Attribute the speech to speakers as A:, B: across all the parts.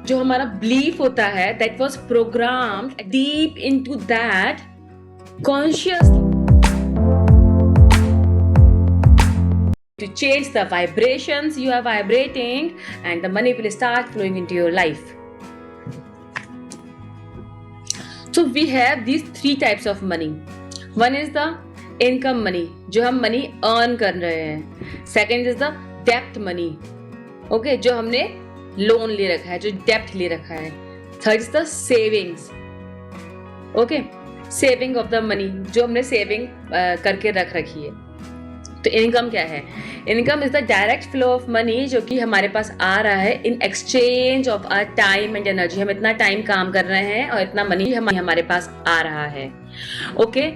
A: जो हमारा बिलीफ होता है, that was programmed deep into that conscious to change the vibrations you are vibrating, and the money will start flowing into your life. So we have these three types of money. One is the income money, जो हम money earn कर रहे हैं. Second is the debt money, okay, जो हमने loan ले रखा है, जो डेप्ट ले रखा है. Third is the savings, okay, saving of the money, जो हमने सेविंग करके रख रखी है. तो इनकम क्या है? Income is the direct flow of money, जो कि हमारे पास आ रहा है in exchange of our time and energy. हम इतना टाइम काम कर रहे हैं और इतना मनी हमारे पास आ रहा है. Okay,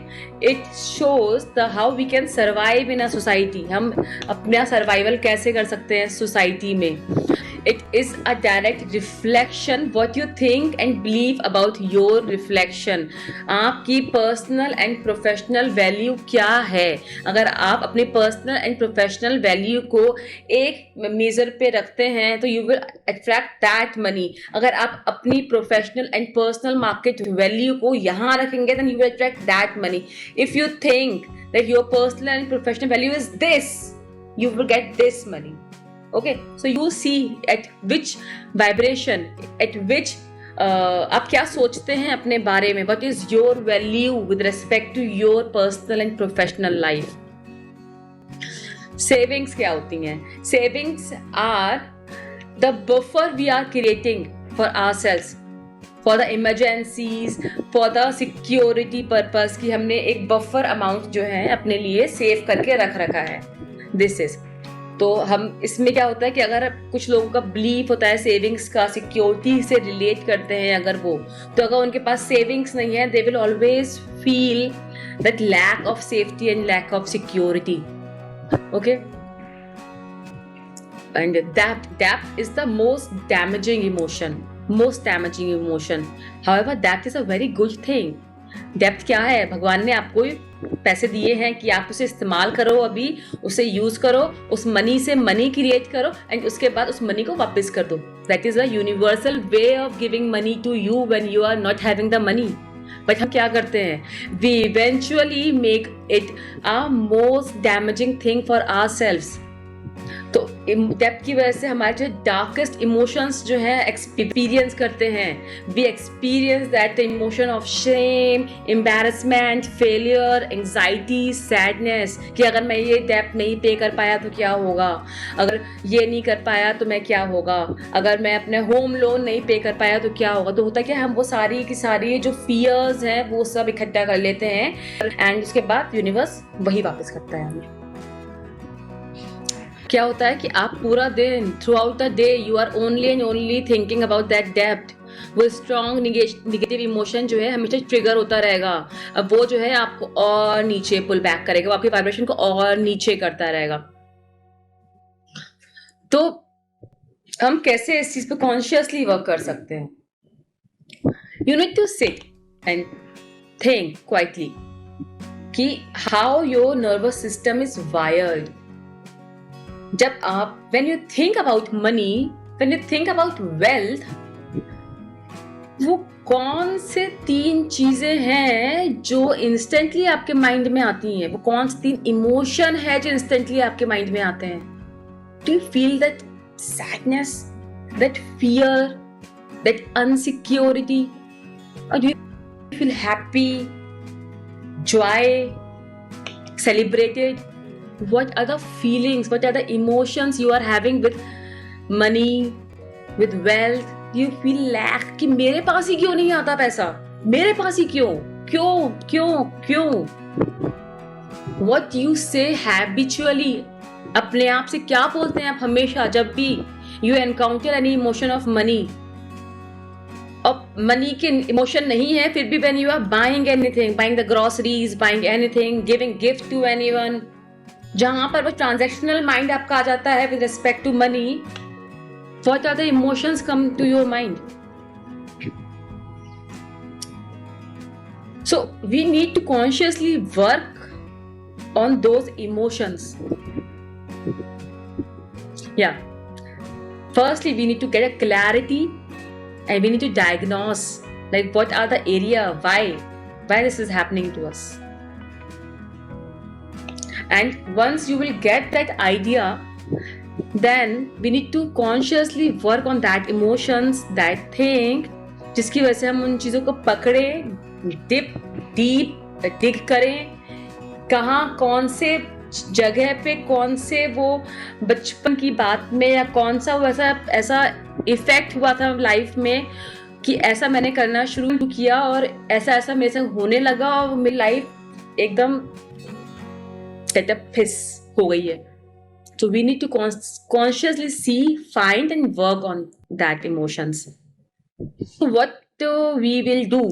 A: it shows the how we can survive in a society. हम अपना सर्वाइवल कैसे कर सकते हैं सोसाइटी में. It is a direct reflection what you think and believe about your reflection. आपकी पर्सनल एंड प्रोफेशनल वैल्यू क्या है? अगर आप अपनी पर्सनल एंड प्रोफेशनल वैल्यू को एक मेजर पे रखते हैं तो you will attract that money. अगर आप अपनी professional and personal market value को यहाँ रखेंगे then you will attract that money. If you think that your personal and professional value is this, you will get this money. Okay, so you see at which vibration, at which आप क्या सोचते हैं अपने बारे में. What is your value with respect to your personal and professional life? Savings क्या होती हैं? Savings are the buffer we are creating for ourselves, for the emergencies, for the security purpose, कि हमने एक buffer amount जो है अपने लिए सेव करके रख रखा है. This is, तो हम इसमें क्या होता है कि अगर कुछ लोगों का बिलीफ होता है सेविंग्स का, सिक्योरिटी से रिलेट करते हैं अगर वो, तो अगर उनके पास सेविंग्स नहीं है they will always feel that lack of safety and lack of security. Okay, and that is the most damaging emotion. However that is a very good thing. Depth क्या है? भगवान ने आपको पैसे दिए हैं कि आप उसे इस्तेमाल करो, अभी उसे यूज करो, उस मनी से मनी क्रिएट करो एंड उसके बाद उस मनी को वापस कर दो. That is a universal way of giving money to you when you are not having the money. But हम क्या करते हैं? We eventually make it a most damaging thing for ourselves. तो डेप्थ की वजह से हमारे जो डार्केस्ट इमोशंस जो है एक्सपीरियंस करते हैं. We experience that emotion of shame, embarrassment, failure, anxiety, sadness, कि अगर मैं ये डेप्थ नहीं पे कर पाया तो क्या होगा, अगर ये नहीं कर पाया तो मैं क्या होगा, अगर मैं अपने होम लोन नहीं पे कर पाया तो क्या होगा. तो होता क्या, हम वो सारी की सारी जो फियर्स हैं वो सब इकट्ठा कर लेते हैं एंड उसके बाद यूनिवर्स वही वापस करता है हमें. क्या होता है कि आप पूरा दिन, throughout the day, you are only and only thinking about that डेप्ट. वो स्ट्रॉन्ग निगेटिव इमोशन जो है हमेशा ट्रिगर होता रहेगा. अब वो जो है आपको और नीचे पुल बैक करेगा, वो आपकी वाइब्रेशन को और नीचे करता रहेगा. तो हम कैसे इस चीज पे कॉन्शियसली वर्क कर सकते हैं? You need to sit and think quietly कि how your nervous system is wired. जब आप when you think about money, when you think about wealth, वो कौन से 3 चीजें हैं जो इंस्टेंटली आपके माइंड में आती हैं? वो कौन से 3 इमोशन है जो इंस्टेंटली आपके माइंड में आते हैं? Do you feel that sadness, that fear, that insecurity, or do you feel happy, joy, celebrated? What are the feelings, what are the emotions you are having with money, with wealth? Do you feel lack कि मेरे पास ही क्यों नहीं आता पैसा, मेरे पास ही क्यों क्यों क्यों क्यों? What you say habitually, अपने आप से क्या बोलते हैं आप हमेशा जब भी you encounter any emotion of money? अब मनी के इमोशन नहीं है फिर भी when you are buying anything, buying the groceries, buying anything, giving gift to anyone, जहां पर वो ट्रांजैक्शनल माइंड आपका आ जाता है with respect to money, what are the emotions come to your mind? So we need to consciously work on those emotions. या firstly we need to get a clarity and we need to diagnose like what are the area, why this is happening to us. And once you will get that idea, then we need to consciously work on that emotions, that thing जिसकी वजह से हम उन चीज़ों को पकड़े, deep डिग करें, कहाँ कौन से जगह पे कौन से वो बचपन की बात में या कौन सा वो ऐसा इफेक्ट हुआ था लाइफ में कि ऐसा मैंने करना शुरू किया और ऐसा मेरे से होने लगा और मेरी लाइफ एकदम सेटअप फिस हो गई है. So we need to consciously see, find and work on that emotions. So what we will do?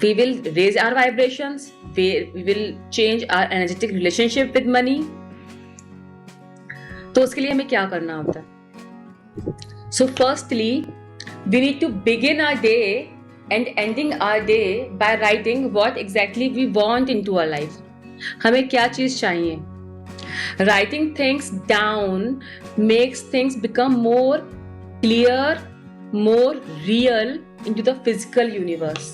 A: We will raise our vibrations. We will change our energetic relationship with money. तो उसके लिए हमें क्या करना होता है? So firstly, we need to begin our day and ending our day by writing what exactly we want into our life. हमें क्या चीज चाहिए? Writing things down makes things become more clear, more real into the physical universe.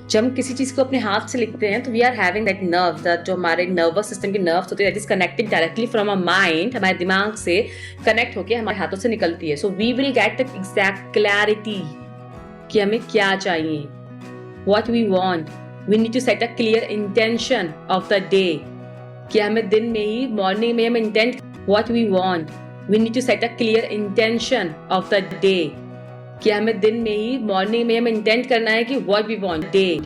A: जब हम किसी चीज को अपने हाथ से लिखते हैं तो we are having that nerve, जो हमारे नर्वस सिस्टम के नर्व्स होते हैं, that is connected directly from a mind, हमारे दिमाग से कनेक्ट होकर हमारे हाथों से निकलती है. So we will get the exact clarity कि हमें क्या चाहिए, what we want. We need to set a clear intention of the day कि हमें दिन में ही मॉर्निंग में हम intent what we want. We need to set a clear intention of the day कि हमें दिन में ही मॉर्निंग में हम इंटेंट करना है कि व्हाट वी वांट. डे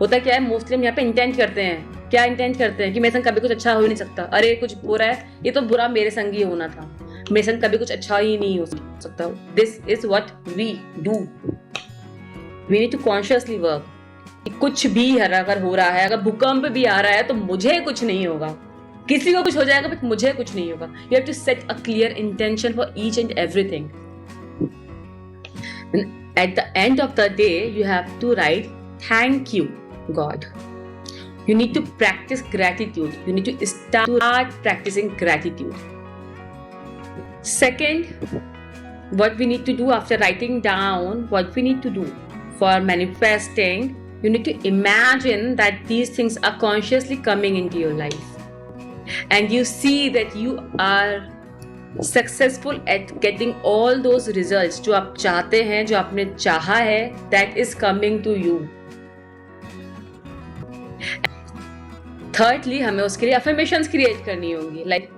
A: होता क्या है, मोस्टली हम यहाँ पे इंटेंट करते हैं. क्या इंटेंट करते हैं कि मेरे संग कभी कुछ अच्छा हो ही नहीं सकता, अरे कुछ बुरा है, ये तो बुरा मेरे संग ही होना था, मेरे संग कभी कुछ अच्छा ही नहीं हो सकता. This is what we do. We need to consciously work. कुछ भी अगर हो रहा है, अगर भूकंप भी आ रहा है तो मुझे कुछ नहीं होगा, किसी को कुछ हो जाएगा बट मुझे कुछ नहीं होगा. You have to set a clear intention for each and everything. At the end of the day, you have to write, thank you, God. You need to practice gratitude. You need to start practicing gratitude. Second, what we need to do after writing down what we need to do for manifesting, you need to imagine that these things are consciously coming into your life. And you see that you are successful at getting all those results जो आप चाहते हैं, जो आपने चाहा है, that is coming to you. Thirdly, हमें उसके लिए affirmations create करनी होंगी. Like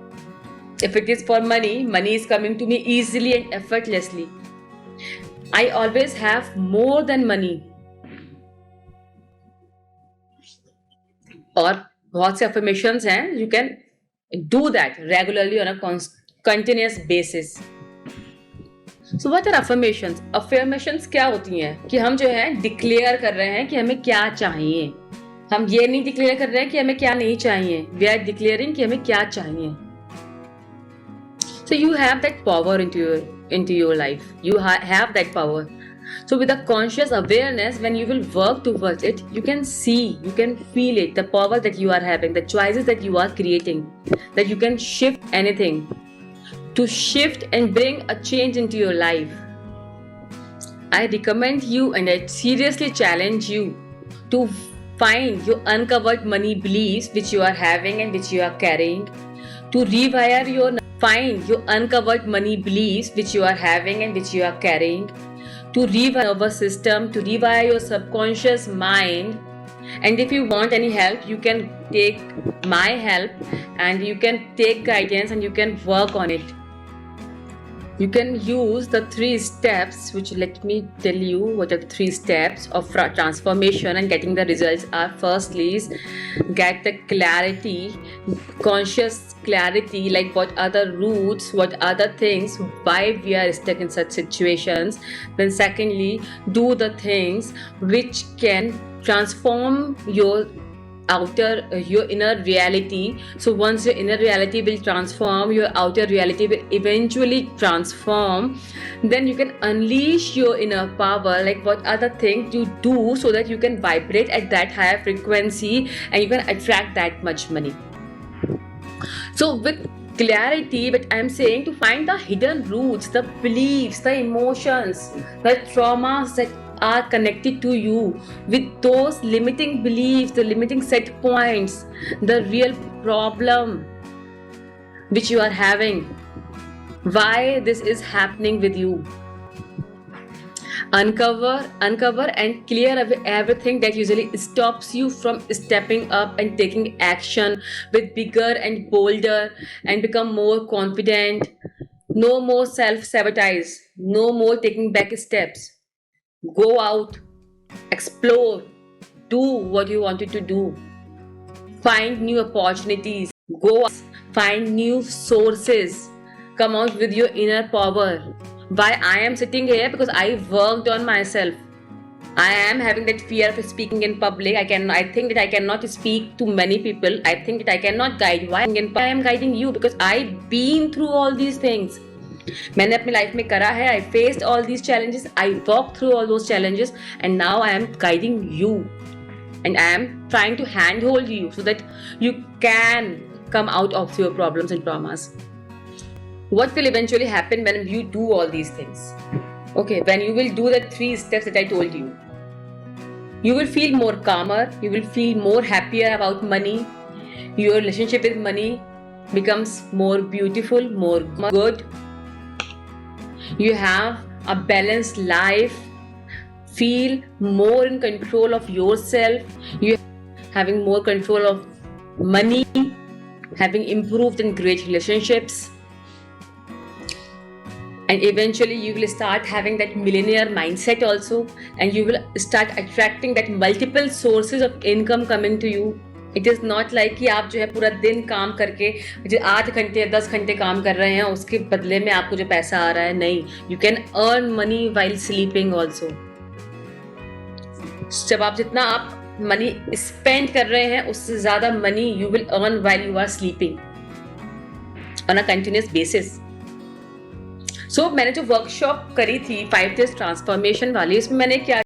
A: if it is for money, money is coming to me easily and effortlessly. I always have more than money. और बहुत से affirmations हैं, you can do that regularly on a continuous basis. So what are affirmations? Affirmations क्या होती हैं कि हम जो है डिक्लेयर कर रहे हैं कि हमें क्या चाहिए. हम ये नहीं डिक्लेयर कर रहे हैं कि हमें क्या नहीं चाहिए. We are declaring कि हमें क्या चाहिए. So you have that power into your life. You have that power. So with a conscious awareness, when you will work towards it, you can see, you can feel it, the power that you are having, the choices that you are creating, that you can shift anything, to shift and bring a change into your life. I recommend you and I seriously challenge you to find your uncovered money beliefs which you are having and which you are carrying, to find your uncovered money beliefs which you are having and which you are carrying, to rewire your nervous system, to rewire your subconscious mind. And if you want any help, you can take my help and you can take guidance and you can work on it. You can use the 3 steps, which let me tell you what are the 3 steps of transformation and getting the results are. Firstly is get the clarity, conscious clarity, like what are the roots, what are the things, why we are stuck in such situations. Then secondly, do the things which can transform your inner reality. So once your inner reality will transform, your outer reality will eventually transform. Then you can unleash your inner power, like what are the things you do so that you can vibrate at that higher frequency and you can attract that much money. So with clarity, but I'm saying to find the hidden roots, the beliefs, the emotions, the traumas that are connected to you, with those limiting beliefs, the limiting set points, the real problem which you are having, why this is happening with you. Uncover and clear away everything that usually stops you from stepping up and taking action with bigger and bolder, and become more confident. No more self-sabotage, no more taking back steps. Go out, explore, do what you wanted to do, find new opportunities, go out, find new sources, come out with your inner power. Why I am sitting here? Because I worked on myself. I am having that fear of speaking in public. I think that I cannot speak to many people. I think that I cannot guide. Why I am guiding you? Because I've been through all these things. मैंने अपनी life में करा है. I faced all these challenges. I walked through all those challenges, and now I am guiding you, and I am trying to handhold you so that you can come out of your problems and traumas. What will eventually happen when you do all these things? Okay, when you will do the 3 steps that I told you, you will feel more calmer, you will feel more happier about money, your relationship with money becomes more beautiful, more good, you have a balanced life, feel more in control of yourself, you having more control of money, having improved and great relationships. And eventually you will start having that millionaire mindset also, and you will start attracting that multiple sources of income coming to you. It is not like कि आप जो है पूरा दिन काम करके जो 8 घंटे 10 घंटे काम कर रहे हैं उसके बदले में आपको जो पैसा आ रहा है. नहीं, you can earn money while sleeping also. जब आप जितना आप मनी स्पेंड कर रहे हैं उससे ज्यादा money you will earn while you are sleeping on a continuous basis. मैंने जो वर्कशॉप करी थी 5 days ट्रांसफॉर्मेशन वाली, इसमें मैंने क्या